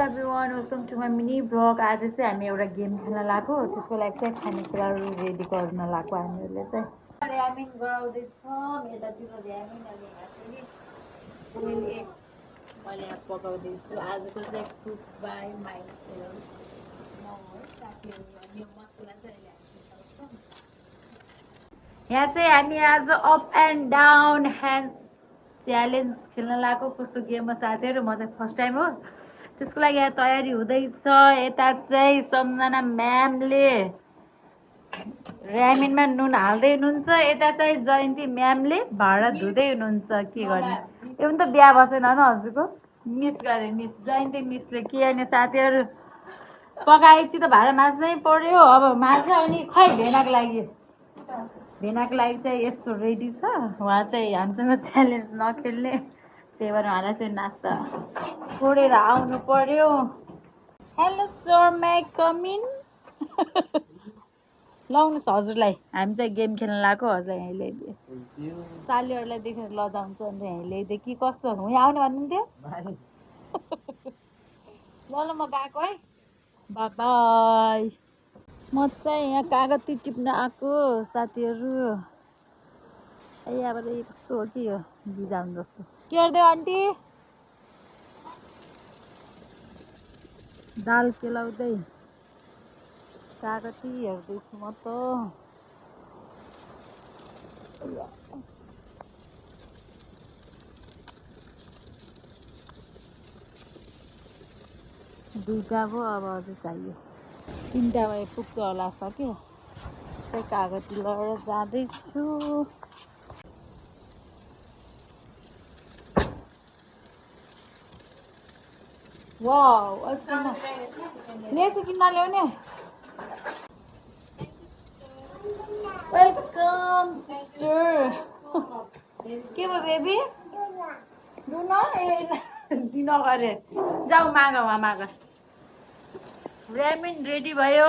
everyone, welcome to my mini vlog. आज चाहिँ हामी एउटा गेम खेल्न लाग्यो त्यसको लागि चाहिँ खानेकुराहरू रेडी गर्न लाग्यो हामीहरूले चाहिँ र्यामिन गराउँदैछौँ यतातिर र्यामिन अनि यहाँ पनि बोइल एग मैले यहाँ पकाउँदैछु आजको चाहिँ कुक बाई माइसेल्फ म हो साथीहरू अनि यो मसला चाहिँ अहिले हाल्न सक्छौँ यहाँ चाहिँ हामी आज up and down hand challenge खेल्न लाग्यो कस्तो गेम हो साथीहरू म चाहिँ फर्स्ट टाइम हो त्यसको लागि यहाँ तयारी हुँदैछ यता चाहिँ सम्झना म्यामले र्यामिनमा नुन हाल्दै हुनुहुन्छ यता चाहिँ जयन्ती म्यामले भाँडा धुँदै हुनुहुन्छ के गर्ने यो पनि त बिहा बसेन न हजुरको मिस गरे मिस जयन्ती मिसले के गर्ने साथीहरू पकाएपछि त भाँडा माझ्नै पर्यो अब माझ्छ अनि खै भेनाको लागि चाहिँ यस्तो रेडी छ उहाँ चाहिँ हामीसँग च्यालेन्ज नखेल्ने त्यही भएर उहाँलाई चाहिँ नास्ता छोडेर आउनु पर्यो हेलो सर मै कमिन लाउनुहोस् हजुरलाई हामी चाहिँ गेम खेल्न लाग्यो हजुर यहीँ ल्याइदिए सालीहरूलाई देखेर लजाउँछ अन्त यहीँ ल्याइदिए कि कस्तो हो यहाँ आउने भन्नुहुन्थ्यो ल ल म गएको है बाई म चाहिँ यहाँ कागती टिप्न आएको साथीहरू यहाँबाट कस्तो हो कि यो बिजाउनु जस्तो के गर्दै आन्टी दाल केलाउँदै कागती हेर्दैछु म त दुईटा भयो अब अझै चाहियो तिनवटा भए पुग्छ होला सक्यो चाहिँ कागती लगाएर जाँदैछु वाउ ल्याएछु कि नल्याउने वेलकम सिस्टर के भयो बेबी दुन दिन गरे जाऊ माग वहाँ माग र्यामिन रेडी भयो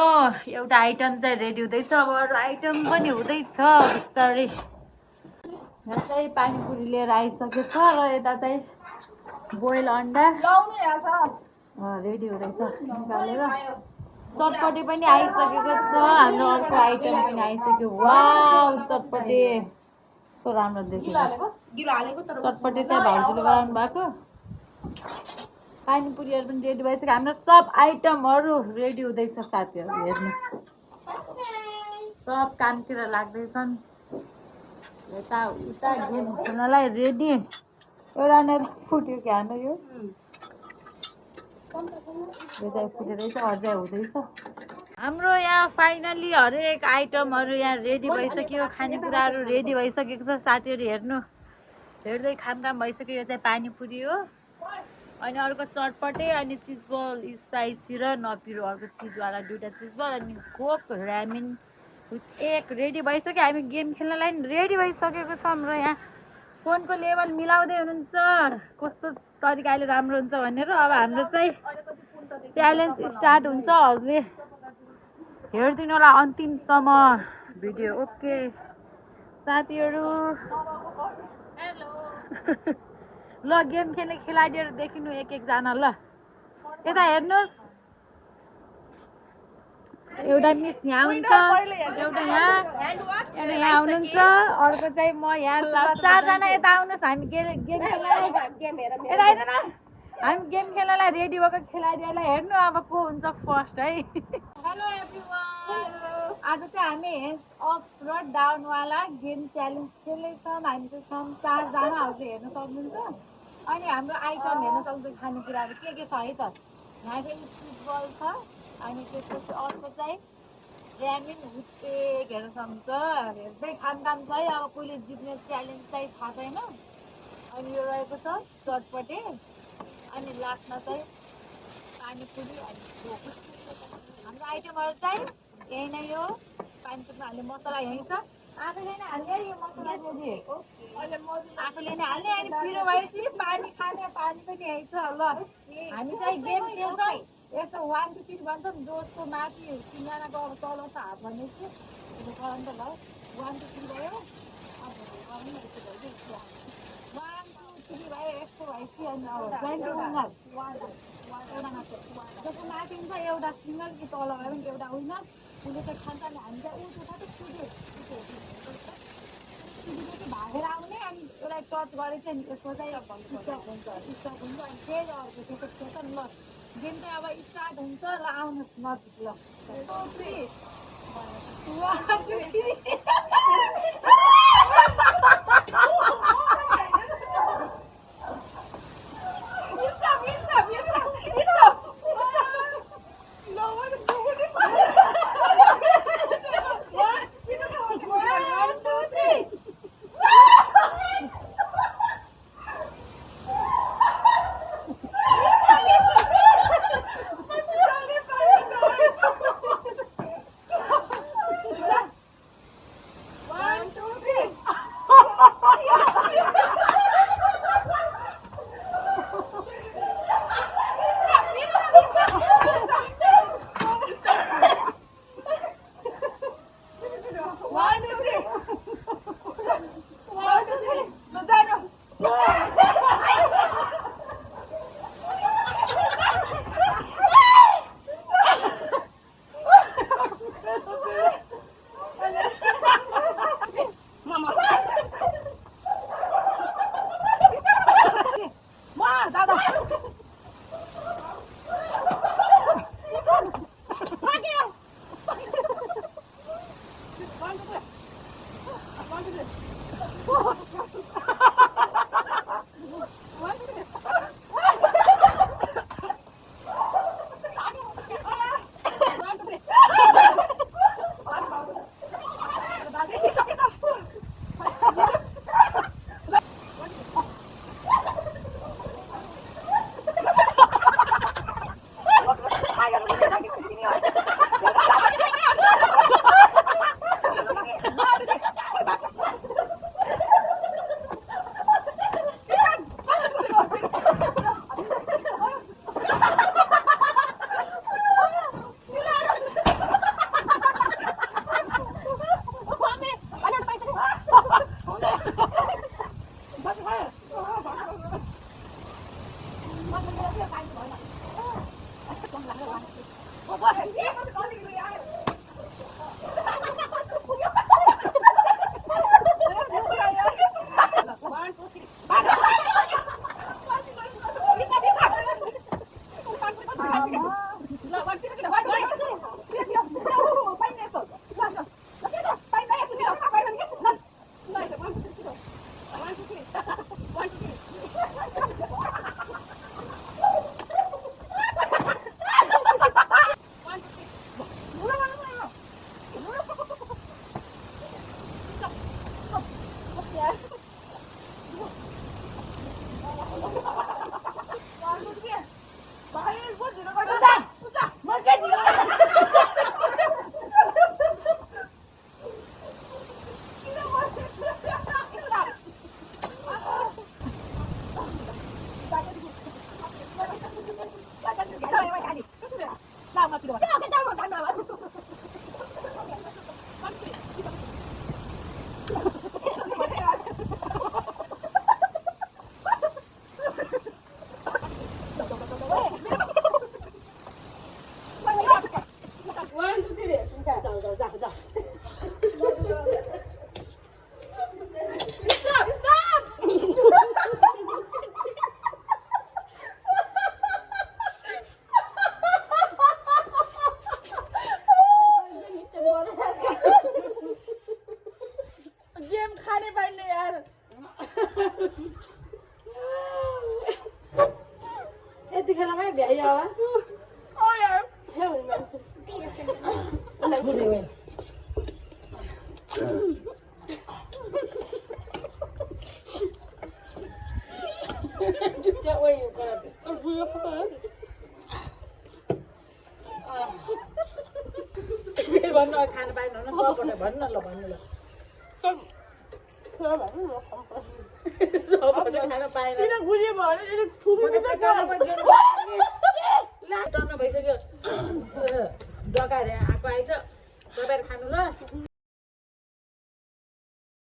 एउटा आइटम चाहिँ रेडी हुँदैछ अब अरू आइटम पनि हुँदैछ बिस्तारै यहाँ चाहिँ पानीपुरी लिएर आइसकेछ र यता चाहिँ बोइल अन्डा रेडी हुँदैछ निकालेर चटपटे पनि आइसकेको छ हाम्रो अर्को आइटम पनि आइसक्यो वाउ चटपटे कस्तो राम्रो देखिएको चटपटे चाहिँ भाउजूले बनाउनु भएको पानीपुरीहरू पनि रेडी भइसक्यो हाम्रो सब आइटमहरू रेडी हुँदैछ साथीहरू हेर्नु सब कामतिर लाग्दैछन् यता उता गेम खेल्नलाई रेडी एउटा नै फुट्यो कि हाम्रो यो चाहिँ फुटेरैछ अझै हुँदैछ हाम्रो यहाँ फाइनली हरेक आइटमहरू यहाँ रेडी भइसक्यो खानेकुराहरू रेडी भइसकेको छ साथीहरू हेर्नु हेर्दै खामखाम भइसक्यो यो चाहिँ पानीपुरी हो अनि अर्को चटपटे अनि चिजबल स्पाइसी र नपिरो अर्को चिजवाला दुईवटा चिजबल अनि कोक र्यामिन विथ एक रेडी भइसक्यो हामी गेम खेल्नलाई रेडी भइसकेको छ हाम्रो यहाँ फोनको लेभल मिलाउँदै हुनुहुन्छ कस्तो तरिकाले राम्रो हुन्छ भनेर अब हाम्रो चाहिँ च्यालेन्ज स्टार्ट हुन्छ हजुरले हेरिदिनु होला अन्तिमसम्म भिडियो ओके साथीहरू ल गेम खेल्ने खेलाडीहरू देखिनु एक एकजना ल यता हेर्नुहोस् एउटा मिस यहाँ हुन्छ एउटा यहाँ हुनुहुन्छ अर्को चाहिँ म यहाँ छु चारजना यता आउनुहोस् हामी गेम खेल्नलाई यता आइदैन हामी गेम खेल्नलाई रेडी भएको खेलाडीहरूलाई हेर्नु अब को हुन्छ फर्स्ट है हेलो एभ्रिवान आज चाहिँ हामी हेन्ड्स अप र डाउनवाला गेम च्यालेन्ज खेल्दैछौँ हामी चाहिँ छौँ चारजना हजुर हेर्न सक्नुहुन्छ अनि हाम्रो आइटम हेर्न सक्नुहुन्छ खानेकुराहरू के छ है त यहाँ चाहिँ फुटबल छ अनि त्यसपछि अर्को चाहिँ र्यामिन विथ एग हेर्न सक्नुहुन्छ हेर्दै खामखाम छ है अब कहिले जित्ने च्यालेन्ज चाहिँ थाहा छैन अनि यो रहेको छ चटपटे अनि लास्टमा चाहिँ पानीपुरी अनि कोक हाम्रो आइटमहरू चाहिँ यही नै हो पानीपुरीमा हाल्ने मसला यहीँ छ आफूले नै हाल्ने यो मसला दिदी आफूले नै हाल्ने अनि पिरो भएपछि पानी खाने पानी पनि यहीँ छ ल हामी चाहिँ गेम खेल्छौँ यस्तो 1 to 3 भन्छौँ जसको माथि तिनजनाको अब तल छ हात भनेपछि गरौँ त ल 1 to 3 भयो 1 to 3 भयो यस्तो भएपछि अनि किन्छ एउटा सिङ्गल कि तल गयो भने एउटा होइन उसले त खान्छ नि हामीलाई ऊ त भागेर आउने अनि उसलाई टच गरेको थियो नि त्यसको चाहिँ अब स्टप हुन्छ अनि फेरि अर्को त्यसको त ल गेम चाहिँ अब स्टार्ट हुन्छ ल आउनुहोस् नजिक ल भन्नु खान पाएन सबबाट भन्नु ल भन्नु ल सबबाट खान पाएन टर्न भइसक्यो डकाएर आएको आइज तपाईँ खानु ल